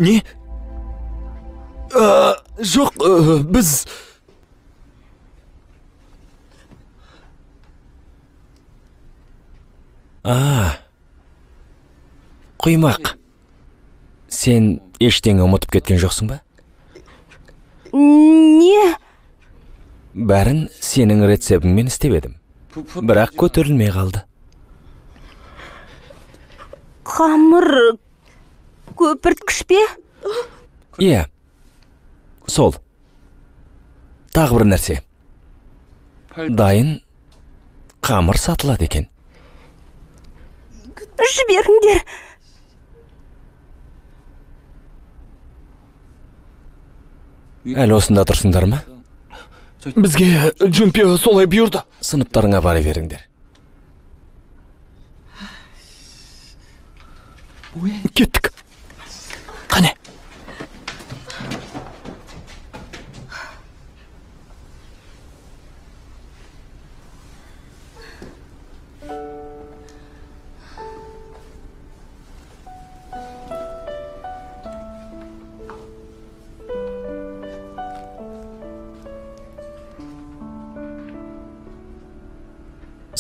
Не? Жоқ, біз... Құймақ. Сен ештеңе ұмытып кеткен жоқсың ба? Не? Бәрін сенің рецебіңмен істеп едім. Бірақ көтерілмей қалды. Қамыр көпірткіш пе? Иә. Сол. Тағы бір нәрсе. Дайын қамыр сатылады екен. Жіберіңдер. Әлі осында тұрсыңдар ма? Бізге Джунпио солай бұйырды. Сыныптарыңа бара беріңдер. Кеттік. Қане?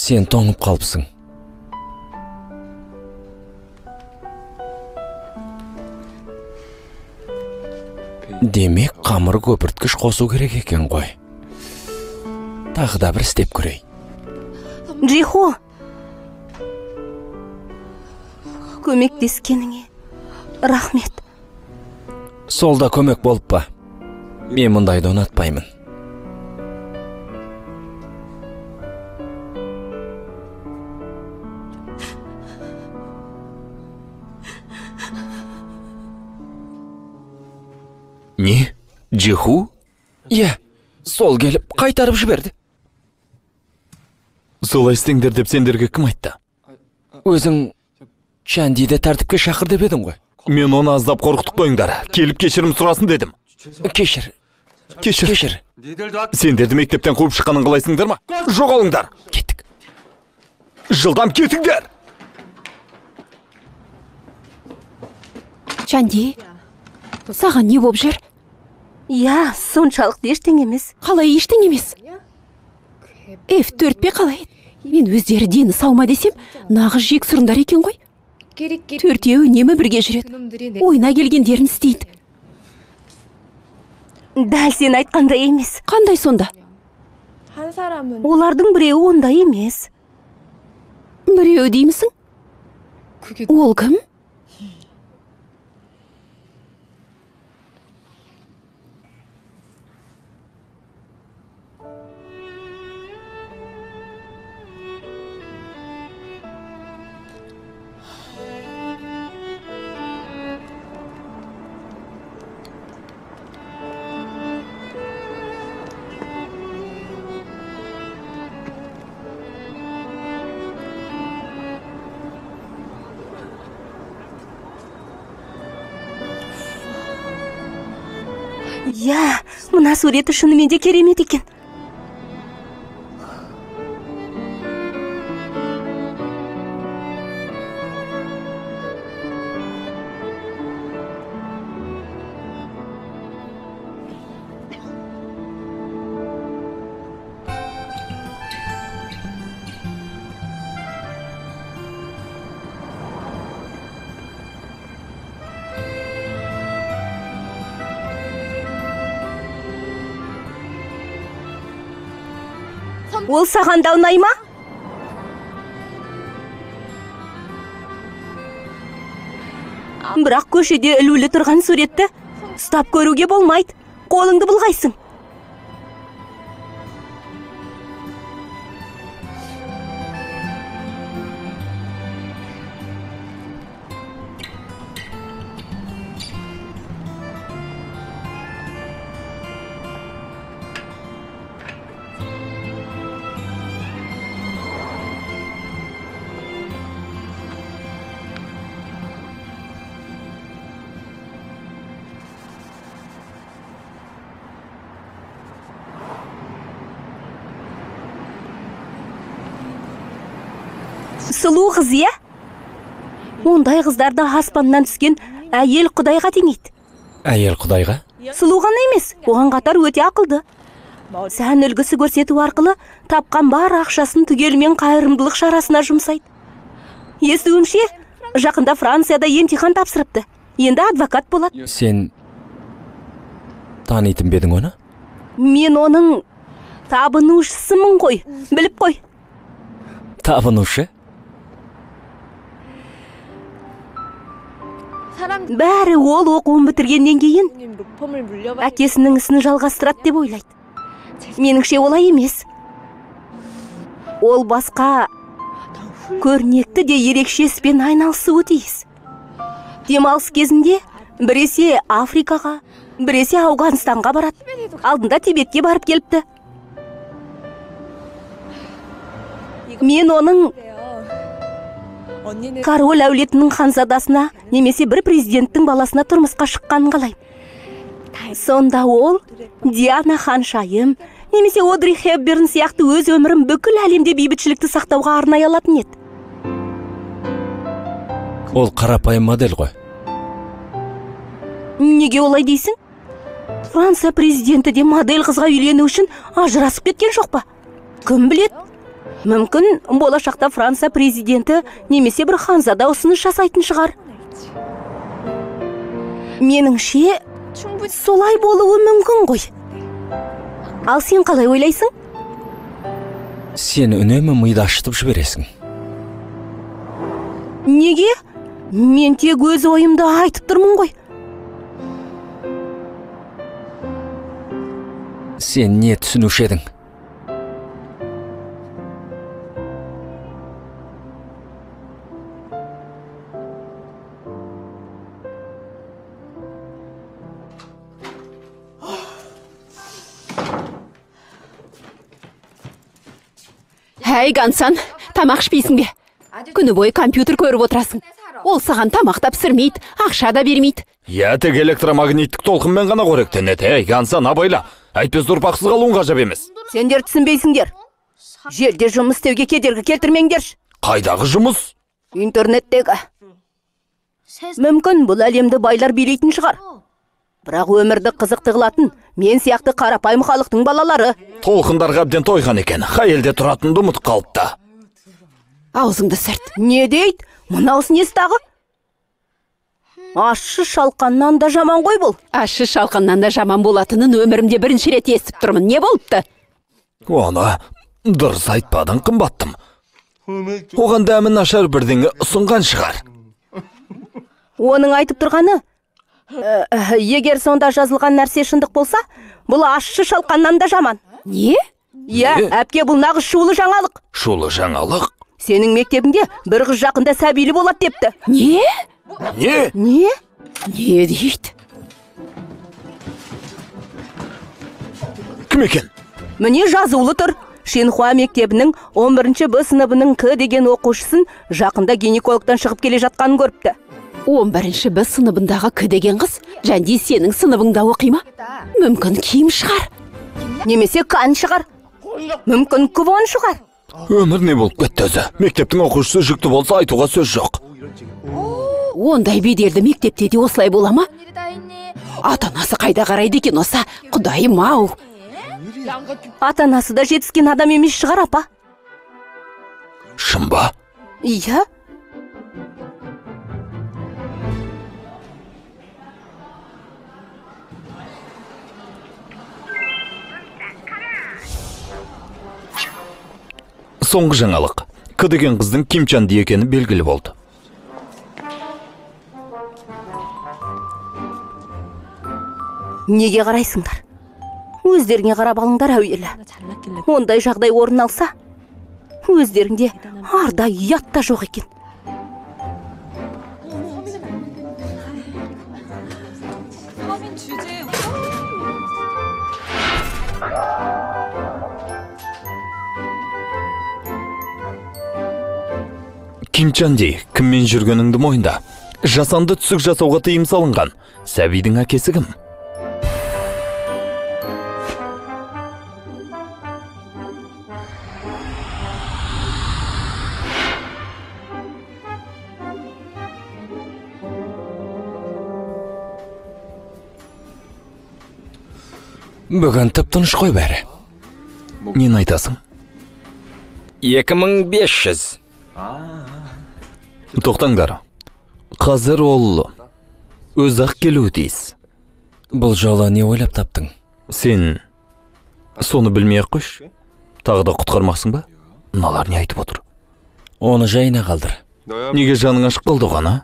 Сен тоңып қалыпсың. Демек, қамыр көпірткіш қосу керек екен ғой. Тағы да бір істеп көрей. Джиху, көмектескеніңе рахмет. Сол да көмек болып па? Мен мұндайды ұнатпаймын. Не? Джиху? Иә, сол келіп қайтарып жіберді. Солай істеңдер деп сендерге кім айтты? Өзің Чандиді тәртіпке шақыр деп едің ғой. Мен оны аздап қорқытып қойыңдар. Келіп кешірім сұрасын дедім. Кешір. Сендерді мектептен қуып шыққанын қалайсыңдар ма? Жоғалыңдар. Кеттік. Жылдам кетіңдер. Чанди, саған не болып жүр? Я, соншалықты ештеңе емес. Қалай ештеңе емес? F4 пе қалай? Мен өздері дені сау ма десем, нағыз жек сұрындар екен ғой. Төртеуі үнемі бірге жүреді. Ойына келгендерін істейді. Дәл сен айтқандай емес. Қандай сонда? Олардың біреуі ондай емес. Біреуі деймісің? Ол кім? Я, мына суреті шынымен де керемет екен. Ол саған да ұнай ма? Бірақ көшеде ілулі тұрған суретті ұстап көруге болмайды. Қолыңды бұлғайсың. Сұлу қыз, е? Ондай қыздарда аспаннан түскен әйел құдайға теңейді. Әйел құдайға? Сұлу ғана емес, оған қатар өте ақылды. Сән үлгісі көрсету арқылы тапқан бар ақшасын түгелімен қайырымдылық шарасына жұмсайды. Естуімше, жақында Францияда емтихан тапсырыпты. Енді адвокат болады. Сен танитын бедің оны? Мен оның табынушысымын ғой, біліп қой. Табынушы? Бәрі ол оқуын бітіргеннен кейін әкесінің ісін жалғастырады деп ойлайды. Меніңше олай емес. Ол басқа көрнекті де ерекше іспен айналысуы тиіс. Демалыс кезінде біресе Африкаға, біресе Ауғанстанға барады. Алдында Тибетке барып келіпті. Мен оның король әулетінің ханзадасына немесе бір президенттің баласына тұрмысқа шыққанын қалаймын. Сонда ол Диана ханшайым немесе Одри Хепберн сияқты өз өмірін бүкіл әлемде бейбітшілікті сақтауға арнай алатын еді. Ол қарапайым модель ғой. Неге олай дейсің? Франция президенті де модель қызға үйлену үшін ажырасып кеткен жоқ па? Кім біледі? Мүмкін болашақта Франция президенті немесе бір ханзада ұсыныс жасайтын шығар. Меніңше, солай болуы мүмкін ғой. Ал сен қалай ойлайсың? Сен үнемі миды ашытып жібересің. Неге? Мен тек өз ойымды айтып тұрмын ғой. Сен не түсінуші едің? Әй, Гансан, тамақ ішпейсің бе? Күні бойы компьютер көріп отырасың. Ол саған тамақ та пісірмейді, ақша да бермейді. Я тек электромагниттік толқынмен ғана қоректенеді. Әй, Гансан, абайла. Әйтпес ұрпақсыз қалуың ғажап емес. Сендер түсінбейсіңдер. Жерде жұмыс істеуге кедергі келтірмеңдерші. Қайдағы жұмыс? Интернеттегі. Мүмкін бұл әлемді байлар билейтін шығар. Бірақ өмірді қызықты қылатын мен сияқты қарапайым халықтың балалары. Толқындарға әбден тойған екен. Хайелде тұратынды ұмытып қалыпты. Аузыңды сырт. Не дейді? Мынаусы несі тағы? Ащы шалқаннан да жаман ғой бұл. Ащы шалқаннан да жаман болатынын өмірімде бірінші рет естіп тұрмын. Не болыпты? Оны дұрыс айтпадың, қымбаттым. Оған дәмін нашар бірдеңе ұсынған шығар. Оның айтып тұрғаны, егер сонда жазылған нәрсе шындық болса, бұл ащы шалқаннан да жаман. Не? Я, әпке, бұл нағыз шулы жаңалық. Шулы жаңалық? Сенің мектебіңде бір қыз жақында сәбилі болады депті. Не? Не? Не? Не дейді? Кім екен? Міне жазулы тұр. Шинхуа мектебінің 11-ші Б сыныбының К деген оқушысын жақында гинекологтан шығып келе жатқанын көріпті. 11-ші Б сыныбындағы К деген қыз жәнде сенің сыныбыңда оқи ма? Мүмкін киім шығар. Немесе қан шығар. Мүмкін квон шығар. Өмір не болып кетті өзі? Мектептің оқушысы жүкті болса айтуға сөз жоқ. Ондай беделді мектепте де осылай бола ма? Ата-анасы қайда қарайды екен оса? Құдайым ау. Ата-анасы да жетіскен адам емес шығар, апа. Шын ба? Иә. Соңғы жаңалық. К деген қыздың Ким Чанди екені белгілі болды. Неге қарайсыңдар? Өздеріңе қарап алыңдар әуелі. Ондай жағдай орын алса, өздеріңде арда ұят та жоқ екен. Ким Чанди кіммен жүргеніңді мойында. Жасанды түсік жасауға тыйым салынған. Сәбидің әкесі кім? Бүгін тып-тыныш қой бәрі. Нені айтасың? 2500. Тоқтаңдар. Қазір ол өз-ақ келуі тиіс. Бұл жолы не ойлап таптың? Сен соны білмей-ақ қойшы. Тағы да құтқармақсың ба? Мыналар не айтып отыр? Оны жайына қалдыр. Неге жаның ашық қалды оған, а?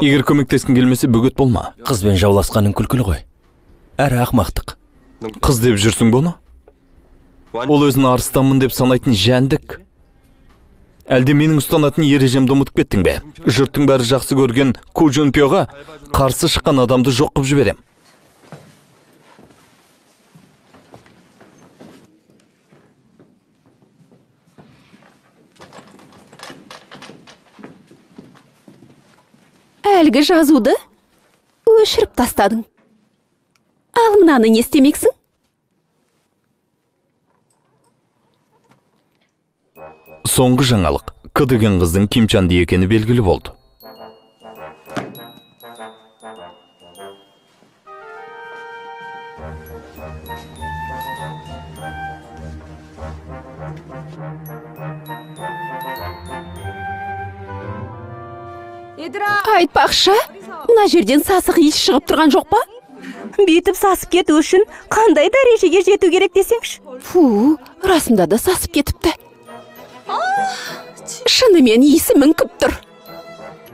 Егер көмектескің келмесе бөгет болма. Қызбен жауласқаның күлкілі ғой. Әрі ақмақтық. Қыз деп жүрсің бұны? Ол өзін арыстанмын деп санайтын жәндік. Әлде менің ұстанатын ережемді ұмытып кеттің бе? Жұрттың бәрі жақсы көрген Ку Жунпёға қарсы шыққан адамды жоқ қып жіберем. Әлгі жазуды өшіріп тастадың. Ал мынаны не істемексің? Соңғы жаңалық. К деген қыздың Ким Чанди екені белгілі болды. Айтпақшы, мына жерден сасық иіс шығып тұрған жоқ па? Бүйтіп сасып кету үшін қандай дәрежеге жету керек десеңші? Фу, расында да сасып кетіпті. Шынымен иісі мүңкіп тұр.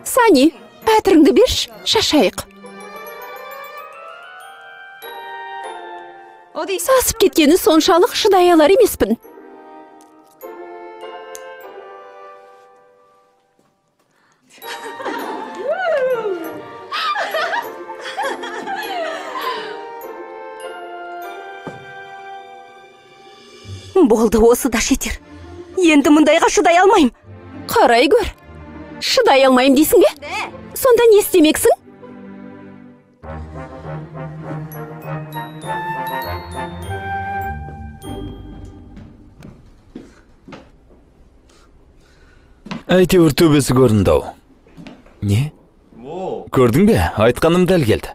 Сани, әтіріңді берші, шашайық. Сасып кеткені соншалық шыдай алар емеспін. Болды, осы да жетер. Енді мұндайға шыдай алмайым. Қарай көр. Шыдай алмайым дейсің бе? Сонда не істемексің? Әйтеуір төбесі көрінді-ау. Не? Көрдің бе? Айтқаным дәл келді.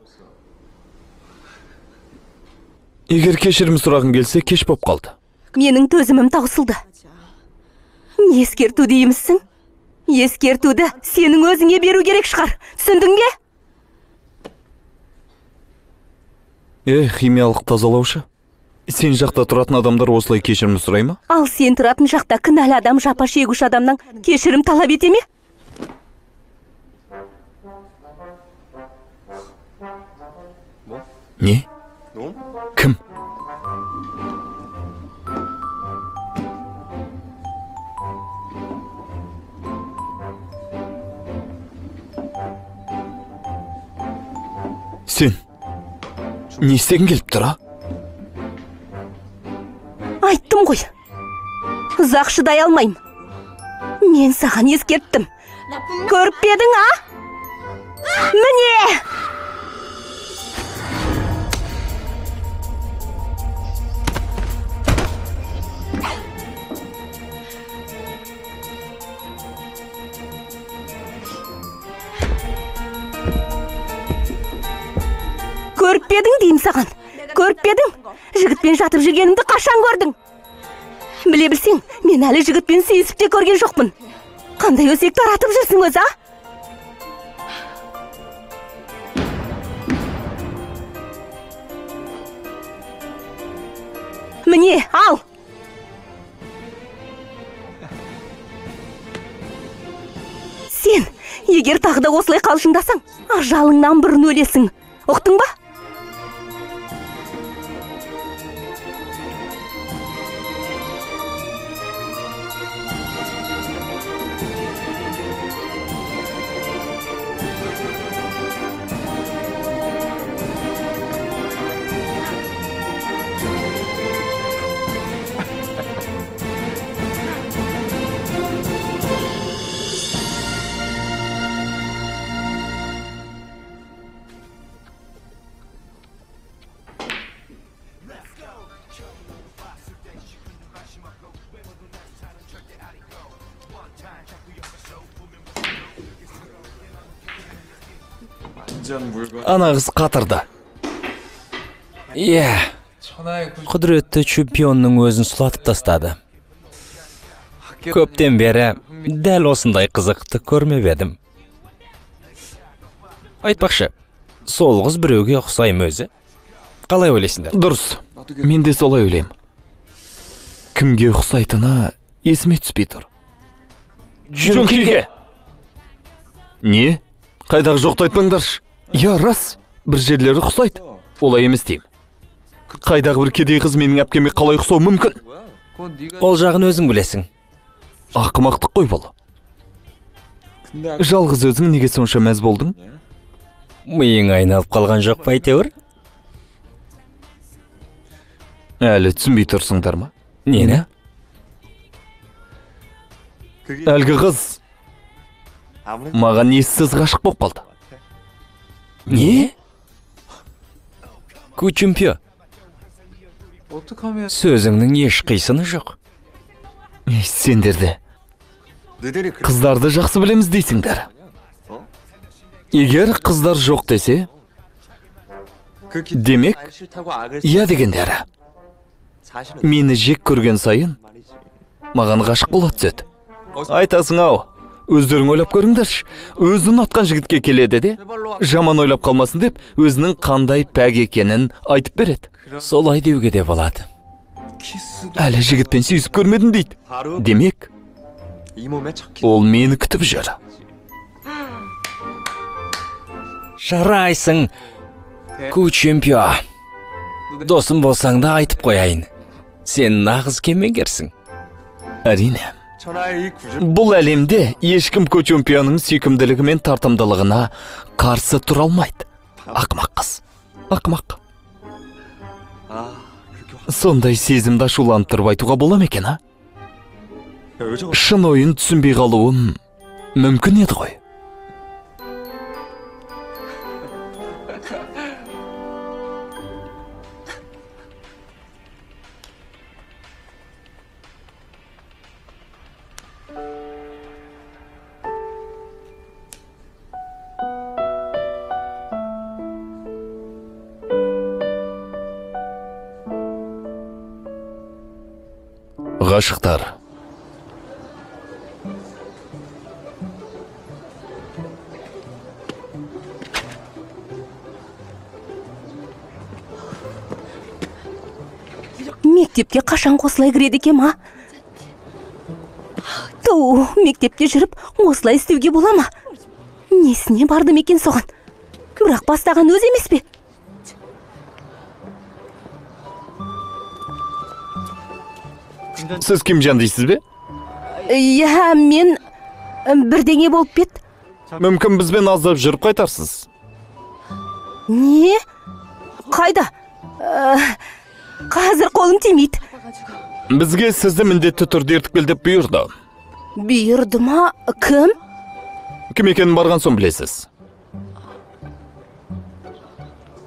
Егер кешірім сұрағың келсе, кеш боп қалды. Менің төзімім таусылды. Ескерту деймісің? Ескертуді сенің өзіңе беру керек шығар. Түсіндің бе? Химиялық тазалаушы. Сен жақта тұратын адамдар осылай кешірім сұрай ма? Ал сен тұратын жақта кінәлі адам жапа шегуш адамнан кешірім талап ете ме? Не? Кім? Сен не істегің келіп тұр, а? Айттым ғой. Ұзақ шыдай алмайым. Мен саған ескерттім. Көріп пе едің, а? Міне! Көріп пе едің деймін саған. Көріп пе едің? Жігітпен жатып жүргенімді қашан көрдің? Біле білсең, мен әлі жігітпен сүйісіп те көрген жоқпын. Қандай өсек таратып жүрсің өзі, а? Міне, ал! Сен, егер тағы да осылай қалжыңдасаң, ажалыңнан бұрын өлесің. Ұқтың ба? Ана қыз қатырды. Иә, құдіретті чемпионның өзін сұлатып тастады. Көптен бері дәл осындай қызықты көрмеп едім. Айтпақшы, сол қыз біреуге ұқсайым өзі. Қалай ойлайсыңдар? Дұрыс, мен де солай ойлаймын. Кімге ұқсайтыны есіме түспей тұр. Джункиге! Не? Қайдағы жоқты айтпаңдаршы. Я, рас, бір жерлері ұқсайды. Олай емес деймін. Қайдағы бір кедей қыз менің әпкеме қалай ұқсауы мүмкін? Ол жағын өзің білесің. Ақымақтық қой бұл. Жалғыз өзің неге сонша мәз болдың? Миың айналып қалған жоқ па әйтеуір? Әлі түсінбей тұрсыңдар ма? Нені? Әлгі қыз маған ессіз ғашық болып қалды. Не? Күчімпе. Сөзіңнің еш қисыны жоқ. Сендерді қыздарды жақсы білеміз дейсіңдер. Егер қыздар жоқ десе, демек, иә дегендері. Мені жек көрген сайын, маған ғашық бола түседі. Айтасың ау, өздерің ойлап көріңдерші. Өзін атқан жігітке келеді де, жаман ойлап қалмасын деп, өзінің қандай пәк екенін айтып береді. Солай деуге де болады. Әлі жігітпен сүйісіп көрмедім дейді. Демек, ол мені күтіп жүр. Жарайсың, Күчімпе. Досым болсаң да айтып қояйын. Сен нағыз кемеңгерсің. Әрине. Бұл әлемде ешкім Күчімпенің сүйкімділігі мен тартымдылығына қарсы тұра алмайды. Ақымақ қыз. Ақымақ. Сондай сезімді ашуланып тұрып айтуға бола ма екен, а? Шын ойын түсінбей қалуым мүмкін еді ғой. Ғашықтар. Мектепке қашан қосылай кіреді екем, а? Тау, мектепке жүріп, осылай істеуге бола ма? Несіне бардым екен соған? Бірақ бастаған өз емес пе? Сіз Кимжан дейсіз бе? Иә, мен бірдеңе болып бет. Мүмкін бізбен аздап жүріп қайтарсыз. Не? Қайда? Қазір қолым тимейді. Бізге сізді міндетті түрде ертіп кел деп бұйырды. Бұйырды ма? Кім? Кім екенін барған соң білесіз.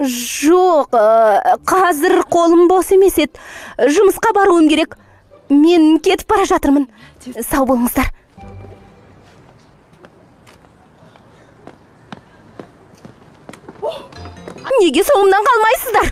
Жоқ, қазір қолым бос емес еді. Жұмысқа баруым керек. Мен кетіп бара жатырмын. Сау болыңыздар. Неге соңымнан қалмайсыздар?